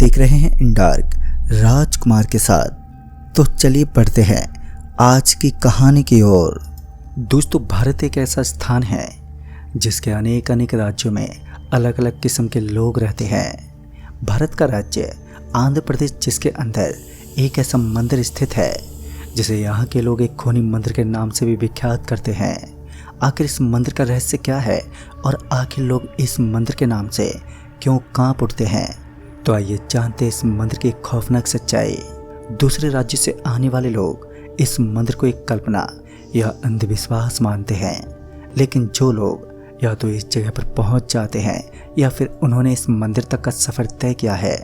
देख रहे हैं इन डार्क राजकुमार के साथ। तो चलिए बढ़ते हैं आज की कहानी की ओर। दोस्तों, भारत एक ऐसा स्थान है जिसके अनेक अनेक राज्यों में अलग अलग किस्म के लोग रहते हैं। भारत का राज्य आंध्र प्रदेश, जिसके अंदर एक ऐसा मंदिर स्थित है जिसे यहाँ के लोग एक खूनी मंदिर के नाम से भी विख्यात करते हैं। आखिर इस मंदिर का रहस्य क्या है और आखिर लोग इस मंदिर के नाम से क्यों कांप उठते हैं, तो आइए जानते हैं इस मंदिर की खौफनाक सच्चाई। दूसरे राज्य से आने वाले लोग इस मंदिर को एक कल्पना या अंधविश्वास मानते हैं, लेकिन जो लोग या तो इस जगह पर पहुंच जाते हैं या फिर उन्होंने इस मंदिर तक का सफ़र तय किया है,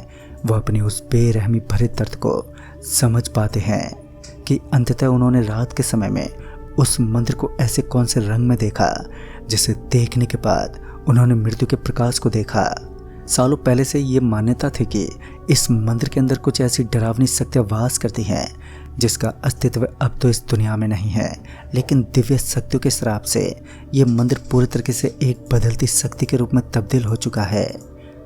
वह अपनी उस बेरहमी भरे दर्द को समझ पाते हैं कि अंततः उन्होंने रात के समय में उस मंदिर को ऐसे कौन से रंग में देखा जिसे देखने के बाद उन्होंने मृत्यु के प्रकाश को देखा। सालों पहले से ये मान्यता थी कि इस मंदिर के अंदर कुछ ऐसी डरावनी शक्तियाँ वास करती हैं जिसका अस्तित्व अब तो इस दुनिया में नहीं है, लेकिन दिव्य शक्तियों के श्राप से ये मंदिर पूरी तरीके से एक बदलती शक्ति के रूप में तब्दील हो चुका है।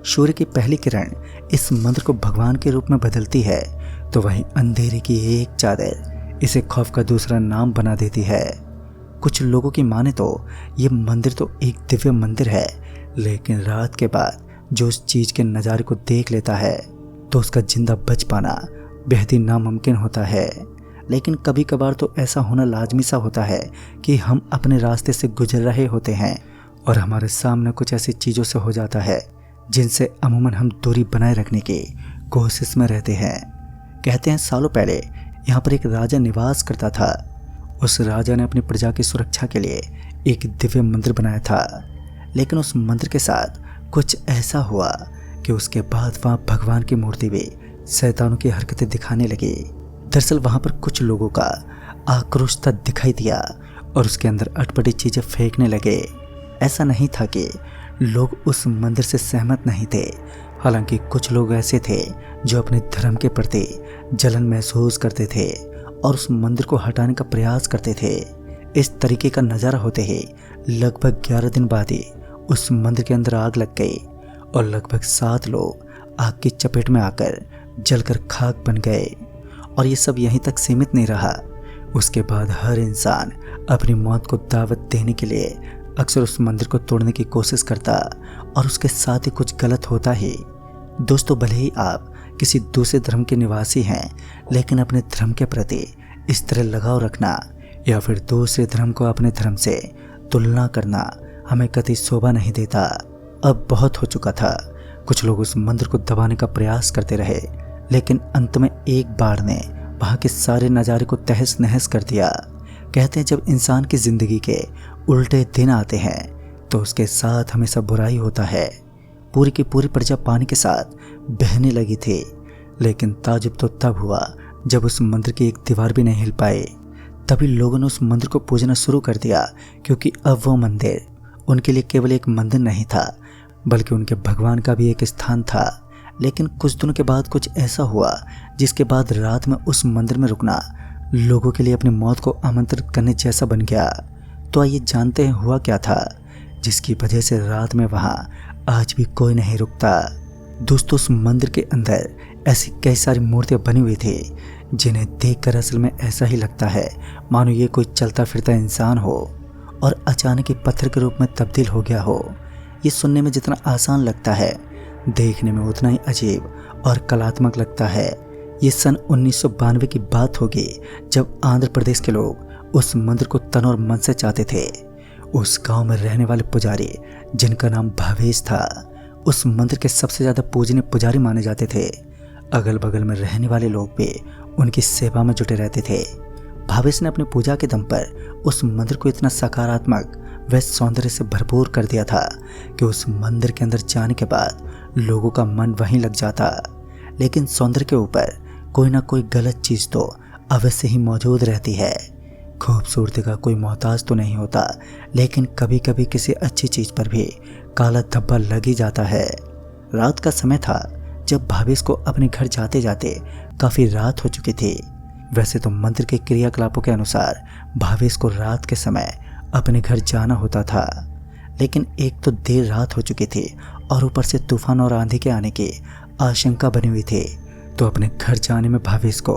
सूर्य की पहली किरण इस मंदिर को भगवान के रूप में बदलती है, तो वहीं अंधेरे की एक चादर इसे खौफ का दूसरा नाम बना देती है। कुछ लोगों की माने तो ये मंदिर तो एक दिव्य मंदिर है, लेकिन रात के बाद जो उस चीज़ के नज़ारे को देख लेता है तो उसका जिंदा बच पाना बेहद ही नामुमकिन होता है। लेकिन कभी कभार तो ऐसा होना लाजमी सा होता है कि हम अपने रास्ते से गुजर रहे होते हैं और हमारे सामने कुछ ऐसी चीज़ों से हो जाता है जिनसे अमूमन हम दूरी बनाए रखने की कोशिश में रहते हैं। कहते हैं सालों पहले यहाँ पर एक राजा निवास करता था। उस राजा ने अपनी प्रजा की सुरक्षा के लिए एक दिव्य मंदिर बनाया था, लेकिन उस मंदिर के साथ कुछ ऐसा हुआ कि उसके बाद वहाँ भगवान की मूर्ति भी शैतानों की हरकतें दिखाने लगी। दरअसल वहाँ पर कुछ लोगों का आक्रोशता दिखाई दिया और उसके अंदर अटपटी चीज़ें फेंकने लगे। ऐसा नहीं था कि लोग उस मंदिर से सहमत नहीं थे, हालांकि कुछ लोग ऐसे थे जो अपने धर्म के प्रति जलन महसूस करते थे और उस मंदिर को हटाने का प्रयास करते थे। इस तरीके का नज़ारा होते ही लगभग 11 दिन बाद ही उस मंदिर के अंदर आग लग गई और लगभग 7 लोग आग की चपेट में आकर जलकर खाक बन गए। और ये सब यहीं तक सीमित नहीं रहा। उसके बाद हर इंसान अपनी मौत को दावत देने के लिए अक्सर उस मंदिर को तोड़ने की कोशिश करता और उसके साथ ही कुछ गलत होता ही। दोस्तों, भले ही आप किसी दूसरे धर्म के निवासी हैं, लेकिन अपने धर्म के प्रति इस तरह लगाव रखना या फिर दूसरे धर्म को अपने धर्म से तुलना करना हमें कतई शोभा नहीं देता। अब बहुत हो चुका था। कुछ लोग उस मंदिर को दबाने का प्रयास करते रहे, लेकिन अंत में एक बाढ़ ने वहाँ के सारे नज़ारे को तहस नहस कर दिया। कहते हैं जब इंसान की ज़िंदगी के उल्टे दिन आते हैं तो उसके साथ हमेशा बुराई होता है। पूरी की पूरी प्रजा पानी के साथ बहने लगी थी, लेकिन ताजुब तो तब हुआ जब उस मंदिर की एक दीवार भी नहीं हिल पाई। तभी लोगों ने उस मंदिर को पूजना शुरू कर दिया, क्योंकि अब वो मंदिर उनके लिए केवल एक मंदिर नहीं था, बल्कि उनके भगवान का भी एक स्थान था। लेकिन कुछ दिनों के बाद कुछ ऐसा हुआ जिसके बाद रात में उस मंदिर में रुकना लोगों के लिए अपनी मौत को आमंत्रित करने जैसा बन गया। तो आइए जानते हैं हुआ क्या था जिसकी वजह से रात में वहाँ आज भी कोई नहीं रुकता। दोस्तों, उस मंदिर के अंदर ऐसी कई सारी मूर्तियाँ बनी हुई थी जिन्हें देखकर असल में ऐसा ही लगता है मानो ये कोई चलता फिरता इंसान हो और अचानक ही पत्थर के रूप में तब्दील हो गया हो। ये सुनने में जितना आसान लगता है, देखने में उतना ही अजीब और कलात्मक लगता है। ये सन 1992 की बात होगी जब आंध्र प्रदेश के लोग उस मंदिर को तन और मन से चाहते थे। उस गांव में रहने वाले पुजारी, जिनका नाम भावेश था, उस मंदिर के सबसे ज़्यादा पूजनीय पुजारी माने जाते थे। अगल बगल में रहने वाले लोग भी उनकी सेवा में जुटे रहते थे। भावेश ने अपनी पूजा के दम पर उस मंदिर को इतना सकारात्मक व सौंदर्य से भरपूर कर दिया था कि उस मंदिर के अंदर जाने के बाद लोगों का मन वहीं लग जाता। लेकिन सौंदर्य के ऊपर कोई ना कोई गलत चीज़ तो अवश्य ही मौजूद रहती है। खूबसूरती का कोई मोहताज तो नहीं होता, लेकिन कभी कभी किसी अच्छी चीज़ पर भी काला धब्बा लग ही जाता है। रात का समय था जब भावेश को अपने घर जाते जाते काफ़ी रात हो चुकी थी। वैसे तो मंदिर के क्रियाकलापों के अनुसार भावेश को रात के समय अपने घर जाना होता था, लेकिन एक तो देर रात हो चुकी थी और ऊपर से तूफान और आंधी के आने की आशंका बनी हुई थी, तो अपने घर जाने में भावेश को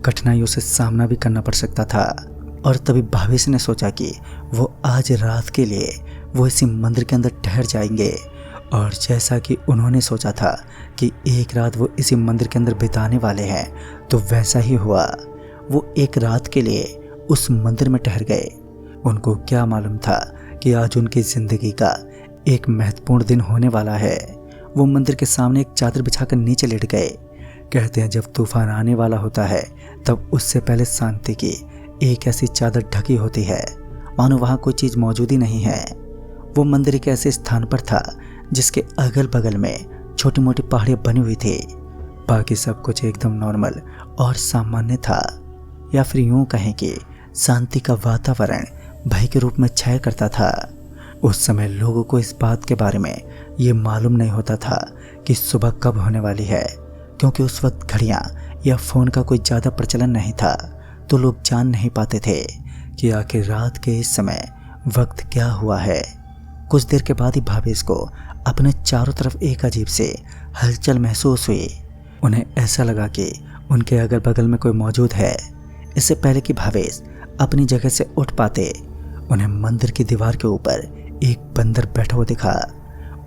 कठिनाइयों से सामना भी करना पड़ सकता था। और तभी भावेश ने सोचा कि वो आज रात के लिए वो इसी मंदिर के अंदर ठहर जाएंगे। और जैसा कि उन्होंने सोचा था कि एक रात वो इसी मंदिर के अंदर बिताने वाले हैं, तो वैसा ही हुआ। वो एक रात के लिए उस मंदिर में ठहर गए। उनको क्या मालूम था कि आज उनकी ज़िंदगी का एक महत्वपूर्ण दिन होने वाला है। वो मंदिर के सामने एक चादर बिछाकर नीचे लेट गए। कहते हैं जब तूफान आने वाला होता है तब उससे पहले शांति की एक ऐसी चादर ढकी होती है, मानो वहाँ कोई चीज़ मौजूद ही नहीं है। वो मंदिर एक ऐसे स्थान पर था जिसके अगल बगल में छोटी मोटी पहाड़ियाँ बनी हुई थी। बाकी सब कुछ एकदम नॉर्मल और सामान्य था, या फिर यूँ कहें कि शांति का वातावरण भय के रूप में छाया करता था। उस समय लोगों को इस बात के बारे में ये मालूम नहीं होता था कि सुबह कब होने वाली है, क्योंकि उस वक्त घड़ियाँ या फ़ोन का कोई ज़्यादा प्रचलन नहीं था, तो लोग जान नहीं पाते थे कि आखिर रात के इस समय वक्त क्या हुआ है। कुछ देर के बाद ही भावेश को अपने चारों तरफ एक अजीब से हलचल महसूस हुई। उन्हें ऐसा लगा कि उनके अगल बगल में कोई मौजूद है। इससे पहले कि भावेश अपनी जगह से उठ पाते, उन्हें मंदिर की दीवार के ऊपर एक बंदर बैठा हुआ दिखा।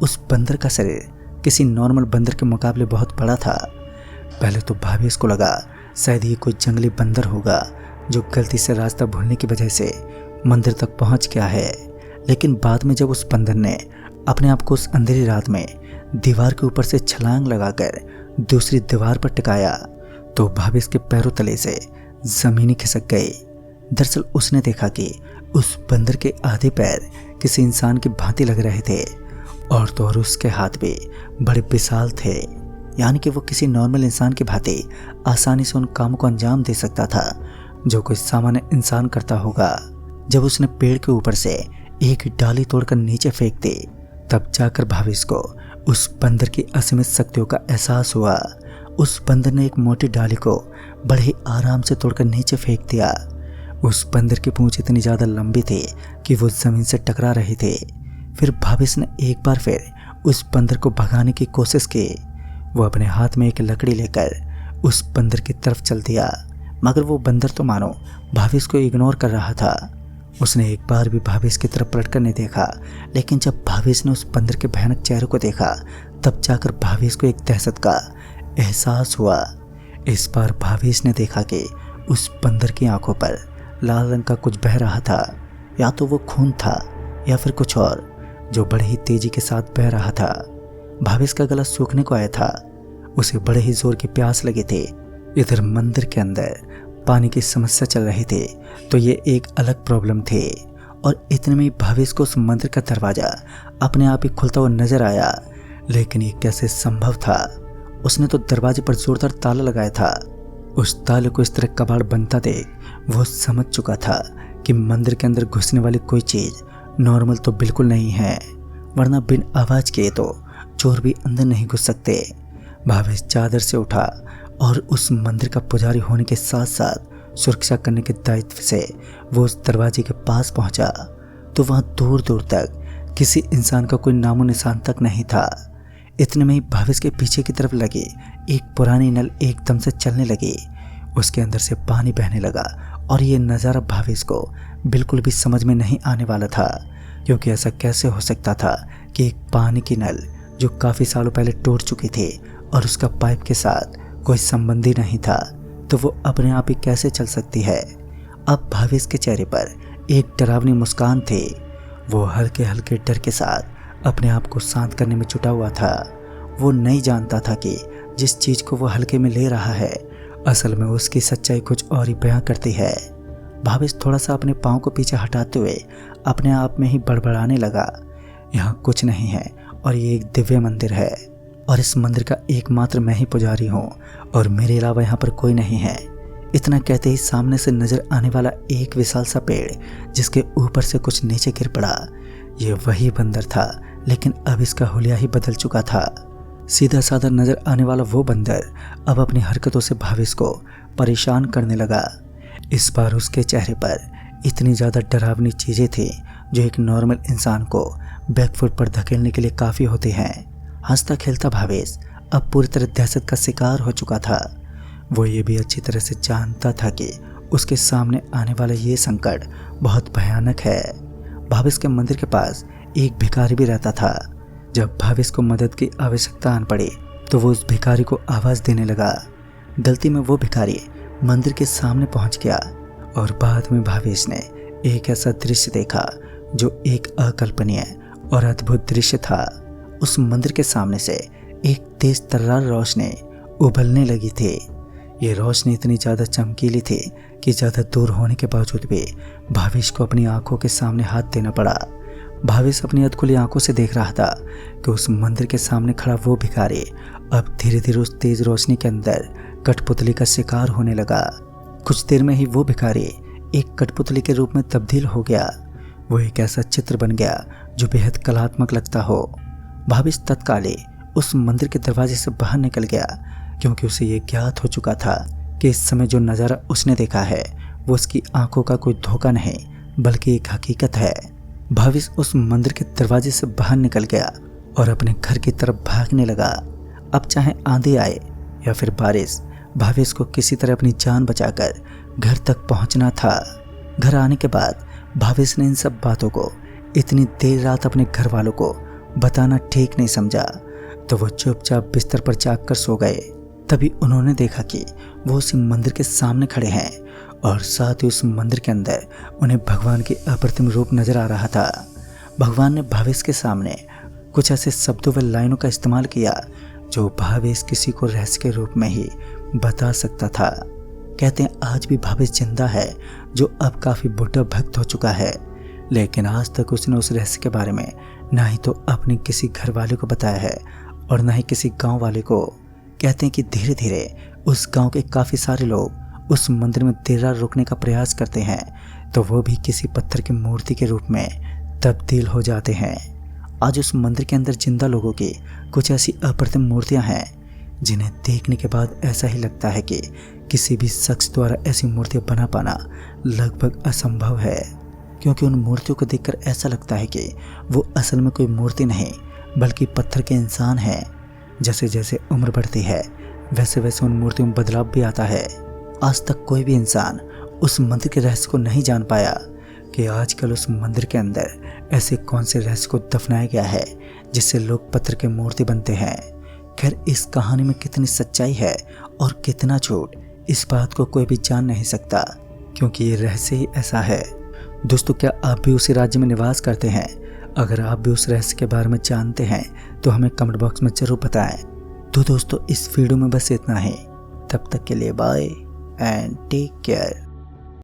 उस बंदर का शरीर किसी नॉर्मल बंदर के मुकाबले बहुत बड़ा था। पहले तो भावेश को लगा शायद ये कोई जंगली बंदर होगा जो गलती से रास्ता भूलने की वजह से मंदिर तक पहुंच गया है। लेकिन बाद में जब उस बंदर ने अपने आप को उस अंधेरी रात में दीवार के ऊपर से छलांग लगाकर दूसरी दीवार पर टिकाया, तो भावेश के पैरों तले से जमीन खिसक गई। दरअसल उसने देखा कि उस बंदर के आधे पैर किसी इंसान की भांति लग रहे थे, और तो और उसके हाथ भी बड़े विशाल थे, यानी कि वो किसी नॉर्मल इंसान की भांति आसानी से उन कामों को अंजाम दे सकता था जो कोई सामान्य इंसान करता होगा। जब उसने पेड़ के ऊपर से एक डाली तोड़कर नीचे फेंक दी, तब जाकर भावेश को उस बंदर की असीमित शक्तियों का एहसास हुआ। उस बंदर ने एक मोटी डाली को बड़े ही आराम से तोड़कर नीचे फेंक दिया। उस बंदर की पूंछ इतनी ज़्यादा लंबी थी कि वो ज़मीन से टकरा रही थी। फिर भावेश ने एक बार फिर उस बंदर को भगाने की कोशिश की। वो अपने हाथ में एक लकड़ी लेकर उस बंदर की तरफ चल दिया, मगर वो बंदर तो मानो भावेश को इग्नोर कर रहा था। उसने एक बार भी भावेश की तरफ पलटकर नहीं देखा, लेकिन जब भावेश ने उस बंदर के भयानक चेहरे को देखा, तब जाकर भावेश को एक दहशत का एहसास हुआ। इस बार भावेश ने देखा कि उस बंदर की आंखों पर लाल रंग का कुछ बह रहा था। या तो वो खून था या फिर कुछ और, जो बड़े ही तेजी के साथ बह रहा था। भावेश का गला सूखने को आया था, उसे बड़े ही जोर की प्यास लगी थी। इधर मंदिर के अंदर पानी की समस्या चल रही थी, तो ये एक अलग प्रॉब्लम थी। और इतने में भावेश को उस मंदिर का दरवाज़ा अपने आप ही खुलता हुआ नजर आया। लेकिन ये कैसे संभव था? उसने तो दरवाजे पर जोरदार ताला लगाया था। उस ताले को इस तरह कबाड़ बनता देख वो समझ चुका था कि मंदिर के अंदर घुसने वाली कोई चीज़ नॉर्मल तो बिल्कुल नहीं है, वरना बिन आवाज़ के तो चोर भी अंदर नहीं घुस सकते। भावेश चादर से उठा और उस मंदिर का पुजारी होने के साथ साथ सुरक्षा करने के दायित्व से वो उस दरवाजे के पास पहुंचा, तो वहाँ दूर दूर तक किसी इंसान का कोई नामो निशान तक नहीं था। इतने में ही भावेश के पीछे की तरफ लगी एक पुरानी नल एकदम से चलने लगी। उसके अंदर से पानी बहने लगा, और ये नज़ारा भावेश को बिल्कुल भी समझ में नहीं आने वाला था, क्योंकि ऐसा कैसे हो सकता था कि एक पानी की नल जो काफ़ी सालों पहले टूट चुकी थी और उसका पाइप के साथ कोई संबंध ही नहीं था, तो वो अपने आप ही कैसे चल सकती है। अब भावेश के चेहरे पर एक डरावनी मुस्कान थी। वो हल्के हल्के डर के साथ अपने आप को शांत करने में जुटा हुआ था। वो नहीं जानता था कि जिस चीज़ को वो हल्के में ले रहा है, असल में उसकी सच्चाई कुछ और ही बयां करती है। भावेश थोड़ा सा अपने पाँव को पीछे हटाते हुए अपने आप में ही बड़बड़ाने लगा, यहाँ कुछ नहीं है और ये एक दिव्य मंदिर है, और इस मंदिर का एकमात्र मैं ही पुजारी हूँ, और मेरे अलावा यहाँ पर कोई नहीं है। इतना कहते ही सामने से नजर आने वाला एक विशाल सा पेड़ जिसके ऊपर से कुछ नीचे गिर पड़ा, ये वही बंदर था, लेकिन अब इसका हुलिया ही बदल चुका था। सीधा साधा नजर आने वाला वो बंदर अब अपनी हरकतों से भावेश को परेशान करने लगा। इस बार उसके चेहरे पर इतनी ज़्यादा डरावनी चीज़ें थी जो एक नॉर्मल इंसान को बैकफुट पर धकेलने के लिए काफ़ी होती हैं। हंसता खेलता भावेश अब पूरी तरह दहशत का शिकार हो चुका था। वो ये भी अच्छी तरह से जानता था कि उसके सामने आने वाला ये संकट बहुत भयानक है। भावेश के मंदिर के पास एक भिखारी भी रहता था। जब भावेश को मदद की आवश्यकता आन पड़ी तो वो उस भिखारी को आवाज़ देने लगा। गलती में वो भिखारी मंदिर के सामने पहुंच गया और बाद में भावेश ने एक ऐसा दृश्य देखा जो एक अकल्पनीय और अद्भुत दृश्य था। उस मंदिर के सामने से एक तेज तर्रार रोशनी उबलने लगी थी। ये रोशनी इतनी ज़्यादा चमकीली थी कि ज़्यादा दूर होने के बावजूद भी भावेश को अपनी आंखों के सामने हाथ देना पड़ा। भावेश अपनी अधखुली आंखों से देख रहा था कि उस मंदिर के सामने खड़ा वो भिखारी अब धीरे धीरे उस तेज रोशनी के अंदर कठपुतली का शिकार होने लगा। कुछ देर में ही वो भिखारी एक कठपुतली के रूप में तब्दील हो गया। वो एक ऐसा चित्र बन गया जो बेहद कलात्मक लगता हो। भावेश तत्काल उस मंदिर के दरवाजे से बाहर निकल गया, क्योंकि उसे ये ज्ञात हो चुका था कि इस समय जो नज़ारा उसने देखा है वो उसकी आंखों का कोई धोखा नहीं बल्कि एक हकीकत है। भावेश उस मंदिर के दरवाजे से बाहर निकल गया और अपने घर की तरफ भागने लगा। अब चाहे आंधी आए या फिर बारिश, भावेश को किसी तरह अपनी जान बचाकर घर तक पहुंचना था। घर आने के बाद भावेश ने इन सब बातों को इतनी देर रात अपने घर वालों को बताना ठीक नहीं समझा, तो वो चुपचाप बिस्तर पर जाग कर सो गए। तभी उन्होंने देखा कि वो उस मंदिर के सामने खड़े हैं और साथ ही उस मंदिर के अंदर उन्हें भगवान की अप्रतिम रूप नजर आ रहा था। भगवान ने भावेश के सामने कुछ ऐसे शब्दों व लाइनों का इस्तेमाल किया जो भावेश किसी को रहस्य के रूप में ही बता सकता था। कहते हैं आज भी भावेश जिंदा है, जो अब काफ़ी बुढ़ा भक्त हो चुका है, लेकिन आज तक उसने उस रहस्य के बारे में ना ही तो अपने किसी घर वाले को बताया है और ना ही किसी गांव वाले को। कहते हैं कि धीरे धीरे उस गांव के काफ़ी सारे लोग उस मंदिर में देर रात रुकने का प्रयास करते हैं, तो वो भी किसी पत्थर की मूर्ति के रूप में तब्दील हो जाते हैं। आज उस मंदिर के अंदर जिंदा लोगों की कुछ ऐसी अप्रतिम मूर्तियां हैं जिन्हें देखने के बाद ऐसा ही लगता है कि किसी भी शख्स द्वारा ऐसी मूर्तियां बना पाना लगभग असंभव है, क्योंकि उन मूर्तियों को देखकर ऐसा लगता है कि वो असल में कोई मूर्ति नहीं बल्कि पत्थर के इंसान हैं। जैसे जैसे उम्र बढ़ती है वैसे वैसे उन मूर्तियों में बदलाव भी आता है। आज तक कोई भी इंसान उस मंदिर के रहस्य को नहीं जान पाया कि आजकल उस मंदिर के अंदर ऐसे कौन से रहस्य को दफनाया गया है जिससे लोग पत्थर के मूर्ति बनते हैं। खैर, इस कहानी में कितनी सच्चाई है और कितना झूठ, इस बात को कोई भी जान नहीं सकता, क्योंकि ये रहस्य ही ऐसा है। दोस्तों, क्या आप भी उसी राज्य में निवास करते हैं? अगर आप भी उस रहस्य के बारे में जानते हैं तो हमें कमेंट बॉक्स में जरूर बताएं। तो दोस्तों, इस वीडियो में बस इतना ही। तब तक के लिए बाय एंड टेक केयर।